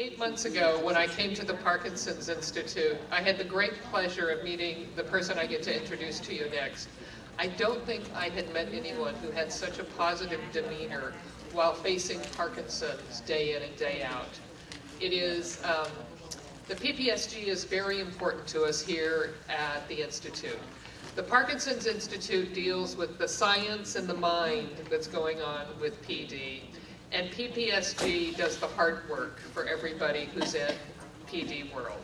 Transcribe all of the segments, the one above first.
8 months ago, when I came to the Parkinson's Institute, I had the great pleasure of meeting the person I get to introduce to you next. I don't think I had met anyone who had such a positive demeanor while facing Parkinson's day in and day out. It is, the PPSG is very important to us here at the Institute. The Parkinson's Institute deals with the science and the mind that's going on with PD. And PPSG does the hard work for everybody who's in PD world.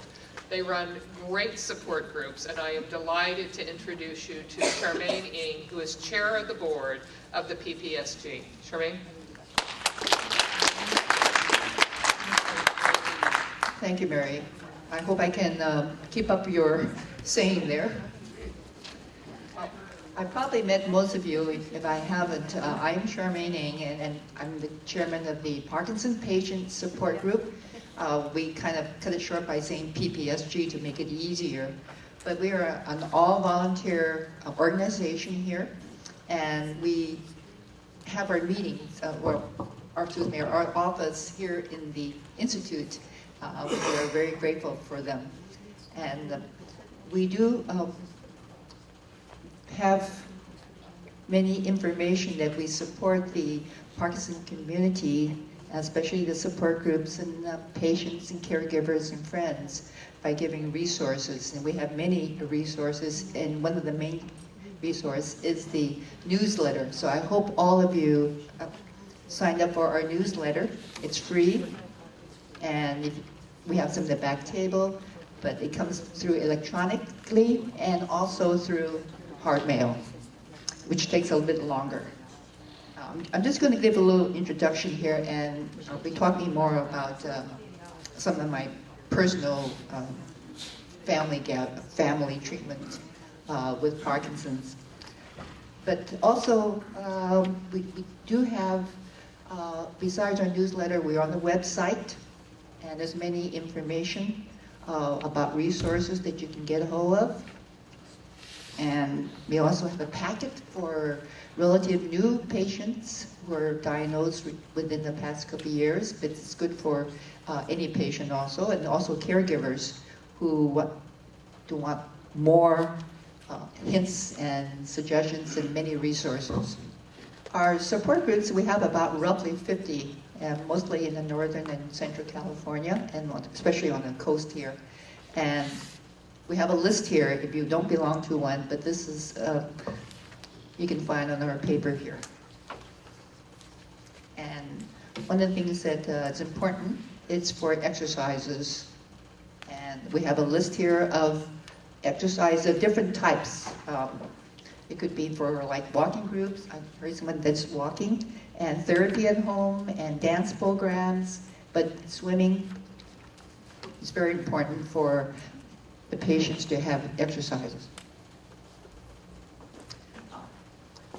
They run great support groups, and I am delighted to introduce you to Charmaine Ng, who is chair of the board of the PPSG. Charmaine? Thank you, Mary. I hope I can keep up your saying there. I probably met most of you. If I haven't, I'm Charmaine Ng, and I'm the chairman of the Parkinson Patient Support Group. We kind of cut it short by saying PPSG to make it easier. But we are an all-volunteer organization here, and we have our meetings, our office here in the Institute. We are very grateful for them. And we do have many information that we support the Parkinson community, especially the support groups and patients and caregivers and friends, by giving resources. And we have many resources, and one of the main resources is the newsletter. So I hope all of you signed up for our newsletter. It's free, and we have some in the back table, but it comes through electronically and also through hard mail, which takes a little bit longer. I'm just going to give a little introduction here, and I'll be talking more about some of my personal family treatment with Parkinson's. But also, we do have, besides our newsletter, we're on the website, and there's many information about resources that you can get a hold of. And we also have a packet for relative new patients who are diagnosed within the past couple of years, but it's good for any patient also, and also caregivers who do want more hints and suggestions and many resources. Our support groups, we have about roughly 50, mostly in the northern and central California, and especially on the coast here. And we have a list here if you don't belong to one, but this is, you can find on our paper here. And one of the things that is important is for exercises. And we have a list here of exercise of different types. It could be for like walking groups, I've heard someone that's walking, and therapy at home, and dance programs, but swimming is very important for the patients to have exercises.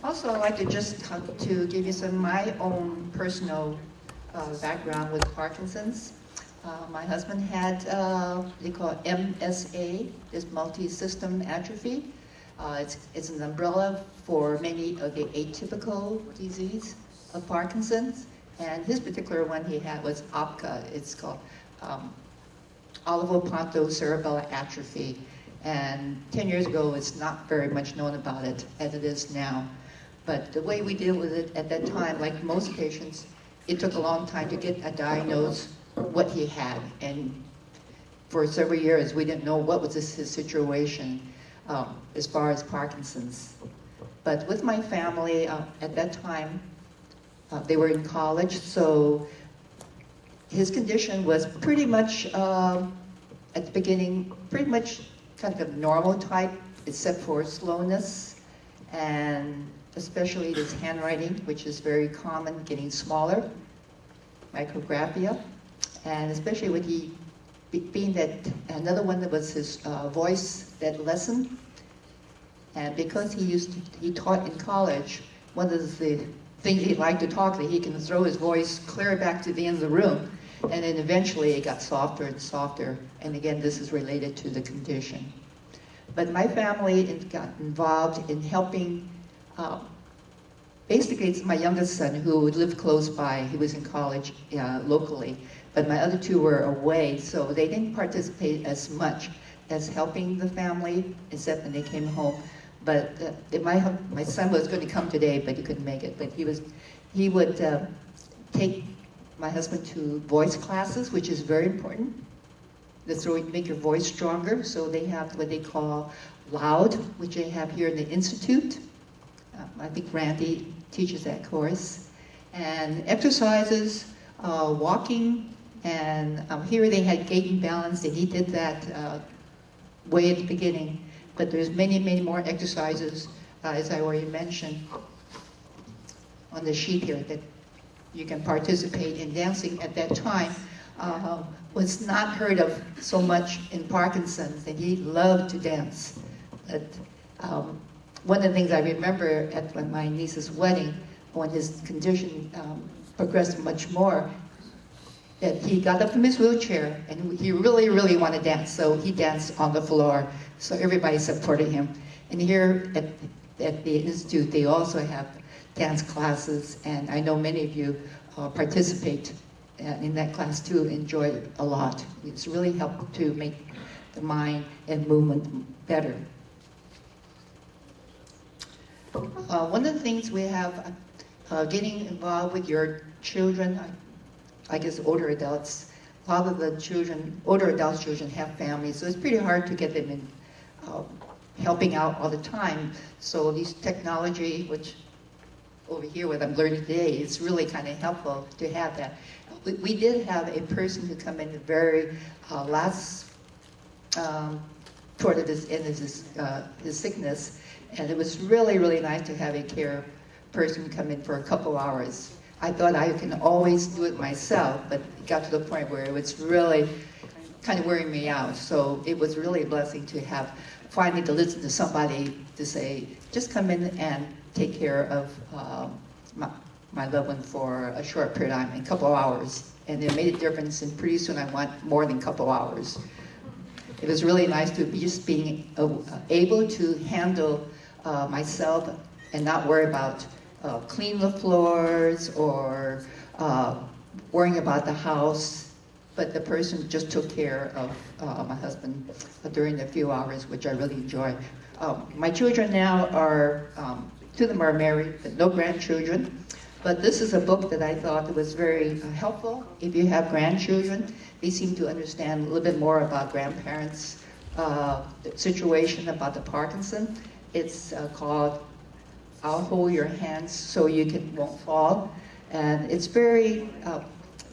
Also, I'd like to just to give you some of my own personal background with Parkinson's. My husband had, they call it MSA, this multi-system atrophy. It's an umbrella for many of the atypical disease of Parkinson's. And his particular one he had was OPCA. It's called olivopontocerebellar atrophy. And 10 years ago, it's not very much known about it as it is now. But the way we deal with it at that time, like most patients, it took a long time to get a diagnosis what he had. And for several years, we didn't know what was his situation as far as Parkinson's. But with my family, at that time, they were in college, so his condition was pretty much, at the beginning, pretty much kind of normal type, except for slowness, and especially his handwriting, which is very common, getting smaller, micrographia, and especially with he being that, another one that was his voice that lessened, and because he taught in college, one of the things he liked to talk, that he can throw his voice clear back to the end of the room, and then eventually it got softer and softer, and again, this is related to the condition. But my family got involved in helping, basically it's my youngest son who lived close by, he was in college locally, but my other two were away, so they didn't participate as much as helping the family, except when they came home. But my son was going to come today, but he couldn't make it. But he would take my husband to voice classes, which is very important. That's where we make your voice stronger. So they have what they call Loud, which they have here in the Institute. I think Randy teaches that course. And exercises, walking, and here they had gait and balance, and he did that way at the beginning. But there's many, many more exercises, as I already mentioned, on the sheet here that you can participate in. Dancing at that time was not heard of so much in Parkinson's, and he loved to dance. But one of the things I remember at my niece's wedding, when his condition progressed much more, that he got up from his wheelchair and he really, really wanted to dance. So he danced on the floor. So everybody supported him. And here at the Institute, they also have dance classes. And I know many of you participate in that class too, enjoy it a lot. It's really helped to make the mind and movement better. One of the things we have, getting involved with your children, I guess older adults, a lot of the children, older adult children have families, so it's pretty hard to get them in helping out all the time. So these technology, which over here what I'm learning today, is really kind of helpful to have that. We did have a person who come in the very last toward his end of his sickness, and it was really, really nice to have a care person come in for a couple hours. I thought I can always do it myself, but it got to the point where it was really kind of wearing me out. So it was really a blessing to have finally to listen to somebody to say, just come in and take care of my loved one for a short period of time, a couple of hours. And it made a difference, and pretty soon I want more than a couple of hours. It was really nice to be just being able to handle myself and not worry about clean the floors or worrying about the house, but the person just took care of my husband during the few hours, which I really enjoy. My children now are, two of them are married, but no grandchildren. But this is a book that I thought was very helpful. If you have grandchildren, they seem to understand a little bit more about grandparents' situation about the Parkinson. It's called I'll Hold Your Hands So You Won't Fall. And it's very,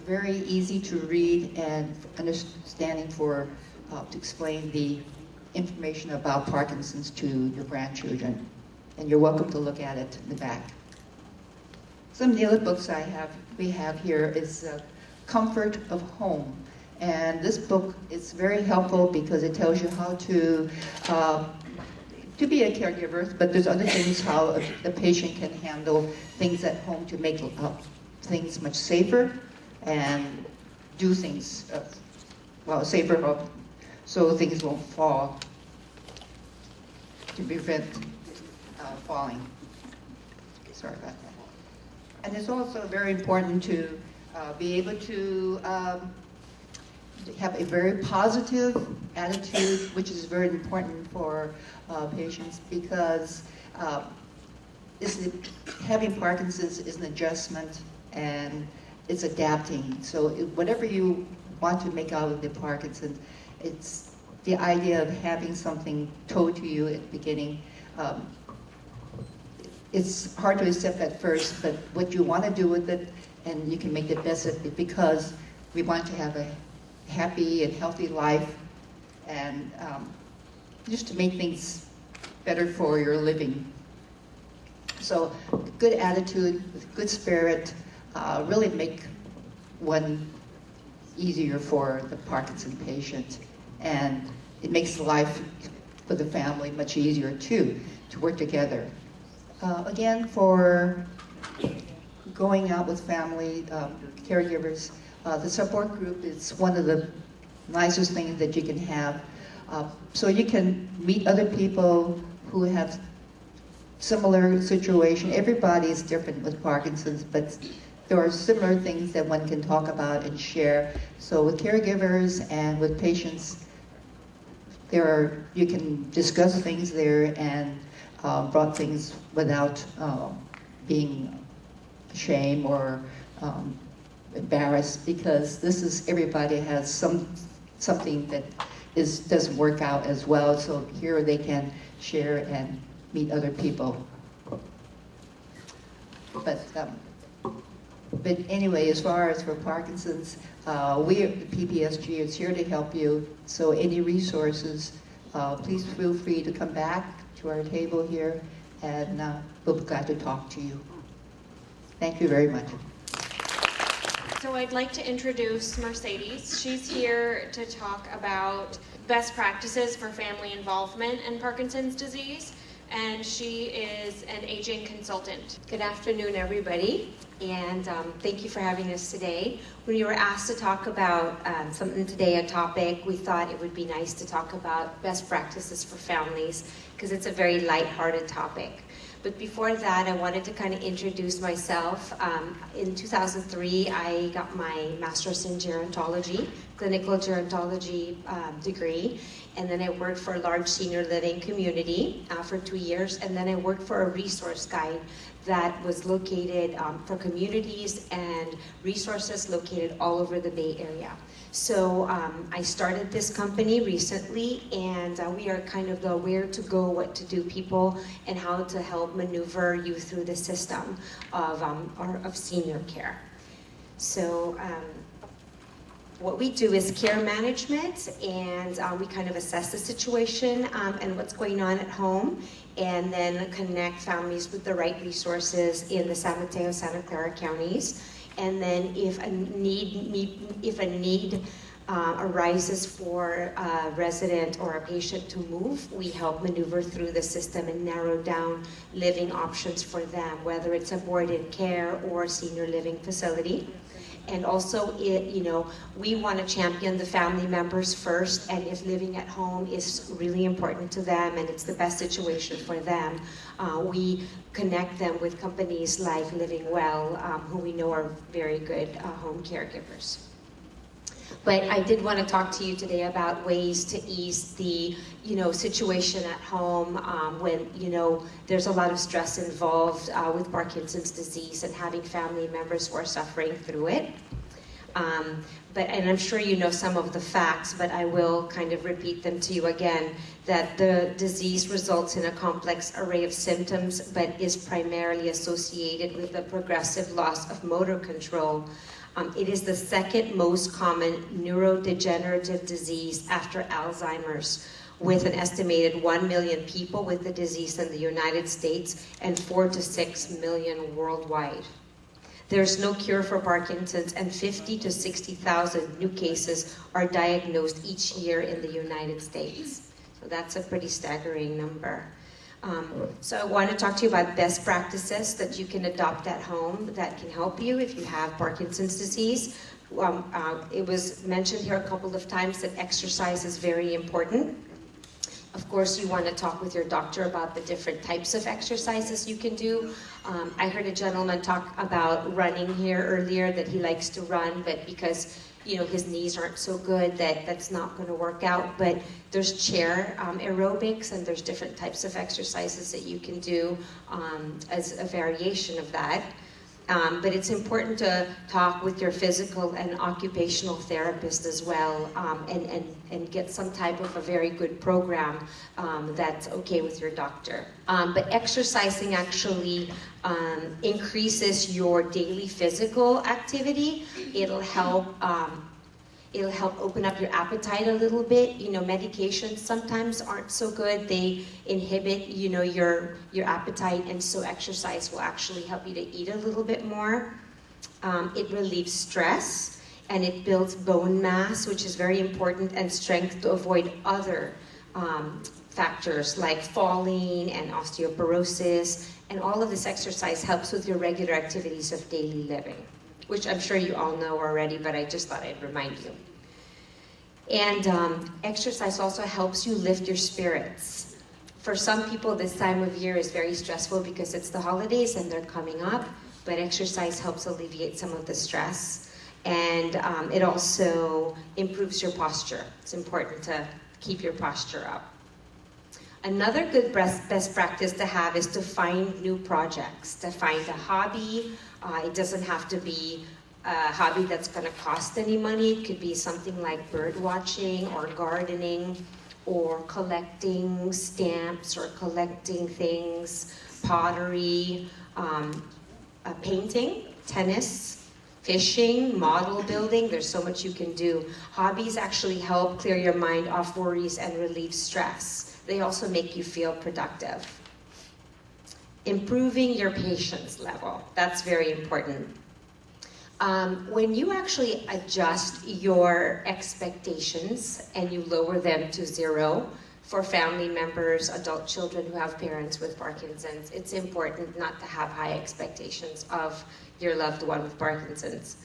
very easy to read and understanding for, to explain the information about Parkinson's to your grandchildren. And you're welcome to look at it in the back. Some of the other books we have here is Comfort of Home. And this book is very helpful because it tells you how to be a caregiver, but there's other things how the patient can handle things at home to make things much safer and do things, safer so things won't fall, to prevent falling. Sorry about that. And it's also very important to be able to have a very positive attitude, which is very important for patients because having Parkinson's is an adjustment and it's adapting. So whatever you want to make out of the Parkinson, it's the idea of having something told to you at the beginning. It's hard to accept at first, but what you want to do with it, and you can make the best of it because we want to have a happy and healthy life and just to make things better for your living. So good attitude, with good spirit, really make one easier for the Parkinson patient. And it makes life for the family much easier too, to work together. Again, for going out with family, caregivers, the support group is one of the nicest things that you can have. So you can meet other people who have similar situation. Everybody is different with Parkinson's, but there are similar things that one can talk about and share. So with caregivers and with patients, you can discuss things there and brought things without being ashamed or embarrassed, because everybody has something that doesn't work out as well. So here they can share and meet other people. But anyway, as far as for Parkinson's, we at the PPSG is here to help you. So any resources, please feel free to come back to our table here, and we'll be glad to talk to you. Thank you very much. So I'd like to introduce Mercedes. She's here to talk about best practices for family involvement in Parkinson's disease, and she is an aging consultant. Good afternoon, everybody, and thank you for having us today. When you were asked to talk about something today, a topic, we thought it would be nice to talk about best practices for families, because it's a very lighthearted topic. But before that, I wanted to kind of introduce myself. In 2003, I got my master's in gerontology, clinical gerontology degree, and then I worked for a large senior living community for 2 years, and then I worked for a resource guide that was located for communities and resources located all over the Bay Area. So I started this company recently, and we are kind of the where to go, what to do people, and how to help maneuver you through the system of senior care. So what we do is care management, and we kind of assess the situation and what's going on at home, and then connect families with the right resources in the San Mateo, Santa Clara counties. And then if a need arises for a resident or a patient to move, we help maneuver through the system and narrow down living options for them, whether it's a boarded care or senior living facility. And also, we want to champion the family members first, and if living at home is really important to them and it's the best situation for them, we connect them with companies like Living Well, who we know are very good home caregivers. But I did want to talk to you today about ways to ease the, situation at home when, there's a lot of stress involved with Parkinson's disease and having family members who are suffering through it. And I'm sure you know some of the facts, but I will kind of repeat them to you again, that the disease results in a complex array of symptoms, but is primarily associated with the progressive loss of motor control. It is the second most common neurodegenerative disease after Alzheimer's, with an estimated 1 million people with the disease in the United States and 4 to 6 million worldwide. There's no cure for Parkinson's, and 50 to 60,000 new cases are diagnosed each year in the United States. So that's a pretty staggering number. So I want to talk to you about best practices that you can adopt at home that can help you if you have Parkinson's disease. It was mentioned here a couple of times that exercise is very important. Of course, you want to talk with your doctor about the different types of exercises you can do. I heard a gentleman talk about running here earlier, that he likes to run, but because his knees aren't so good, that's not going to work out. But there's chair aerobics, and there's different types of exercises that you can do as a variation of that. But it's important to talk with your physical and occupational therapist as well, and get some type of a very good program that's okay with your doctor. But exercising actually increases your daily physical activity. It'll help open up your appetite a little bit. Medications sometimes aren't so good. They inhibit, your appetite, and so exercise will actually help you to eat a little bit more. It relieves stress, and it builds bone mass, which is very important, and strength to avoid other factors like falling and osteoporosis. And all of this exercise helps with your regular activities of daily living, which I'm sure you all know already, but I just thought I'd remind you. And exercise also helps you lift your spirits. For some people, this time of year is very stressful because it's the holidays and they're coming up. but exercise helps alleviate some of the stress. And it also improves your posture. It's important to keep your posture up. Another good best practice to have is to find new projects, to find a hobby. It doesn't have to be a hobby that's going to cost any money. It could be something like bird watching or gardening or collecting stamps or collecting things, pottery, painting, tennis, fishing, model building. There's so much you can do. Hobbies actually help clear your mind off worries and relieve stress. They also make you feel productive. Improving your patience level. That's very important. When you actually adjust your expectations and you lower them to 0 for family members, adult children who have parents with Parkinson's, it's important not to have high expectations of your loved one with Parkinson's.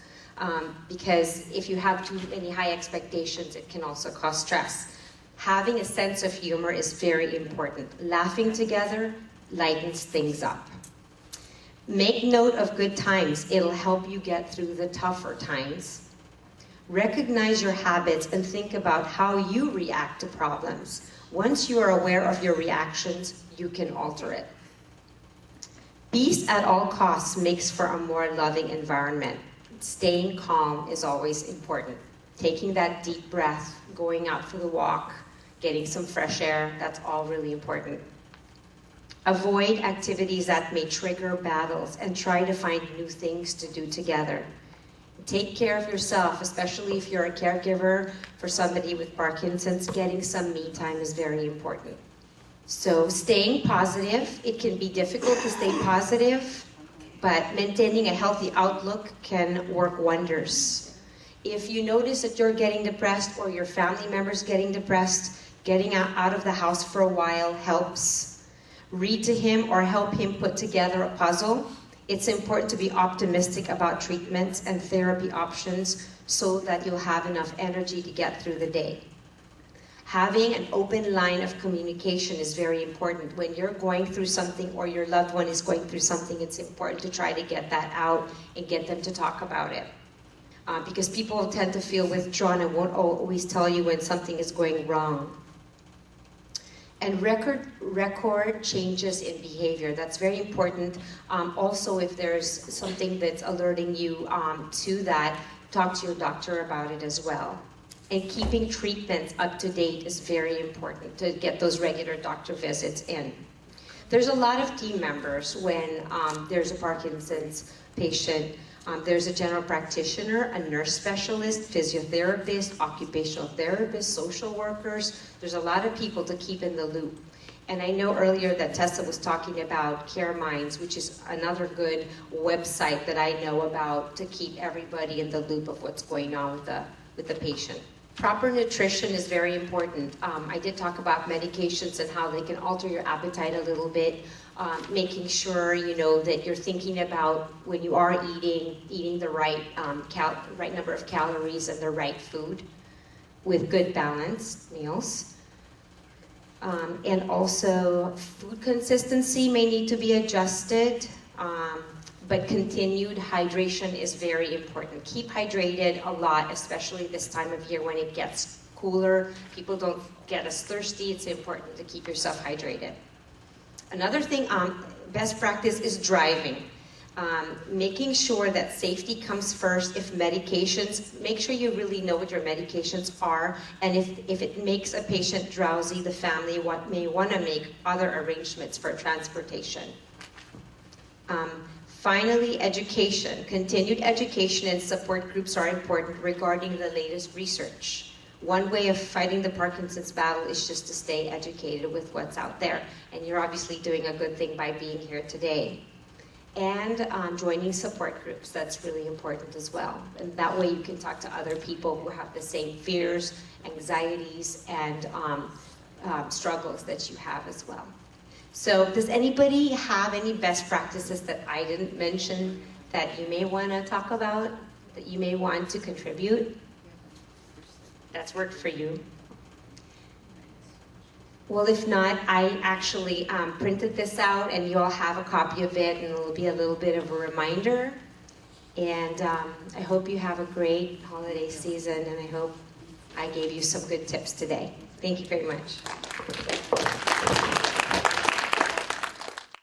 Because if you have too many high expectations, it can also cause stress. Having a sense of humor is very important. Laughing together lightens things up. Make note of good times. It'll help you get through the tougher times. Recognize your habits and think about how you react to problems. Once you are aware of your reactions, you can alter it. Peace at all costs makes for a more loving environment. Staying calm is always important. Taking that deep breath, going out for the walk, getting some fresh air, that's all really important. Avoid activities that may trigger battles and try to find new things to do together. Take care of yourself, especially if you're a caregiver for somebody with Parkinson's. Getting some me time is very important. So staying positive, it can be difficult to stay positive, but maintaining a healthy outlook can work wonders. If you notice that you're getting depressed or your family member's getting depressed, getting out of the house for a while helps. Read to him or help him put together a puzzle. It's important to be optimistic about treatments and therapy options so that you'll have enough energy to get through the day. Having an open line of communication is very important. When you're going through something or your loved one is going through something, it's important to try to get that out and get them to talk about it. Because people tend to feel withdrawn and won't always tell you when something is going wrong. And record changes in behavior. That's very important. Also, if there's something that's alerting you to that, talk to your doctor about it as well. And keeping treatments up to date is very important to get those regular doctor visits in. There's a lot of team members when there's a Parkinson's patient. There's a general practitioner, a nurse specialist, physiotherapist, occupational therapist, social workers. There's a lot of people to keep in the loop. And I know earlier that Tessa was talking about Care Minds, which is another good website that I know about to keep everybody in the loop of what's going on with the patient. Proper nutrition is very important. I did talk about medications and how they can alter your appetite a little bit. Making sure that you're thinking about when you are eating the right right number of calories and the right food with good balanced meals. And also food consistency may need to be adjusted, but continued hydration is very important. Keep hydrated a lot, especially this time of year when it gets cooler. People don't get as thirsty. It's important to keep yourself hydrated. Another thing, best practice is driving. Making sure that safety comes first. If medications, make sure you really know what your medications are. And if it makes a patient drowsy, the family may want to make other arrangements for transportation. Finally, education. Continued education and support groups are important regarding the latest research. One way of fighting the Parkinson's battle is just to stay educated with what's out there. And you're obviously doing a good thing by being here today. And joining support groups, that's really important as well. And that way you can talk to other people who have the same fears, anxieties, and struggles that you have as well. So does anybody have any best practices that I didn't mention that you may want to talk about, that you may want to contribute? That's worked for you. Well, if not, I actually printed this out, and you all have a copy of it, and it'll be a little bit of a reminder. And I hope you have a great holiday season, and I hope I gave you some good tips today. Thank you very much.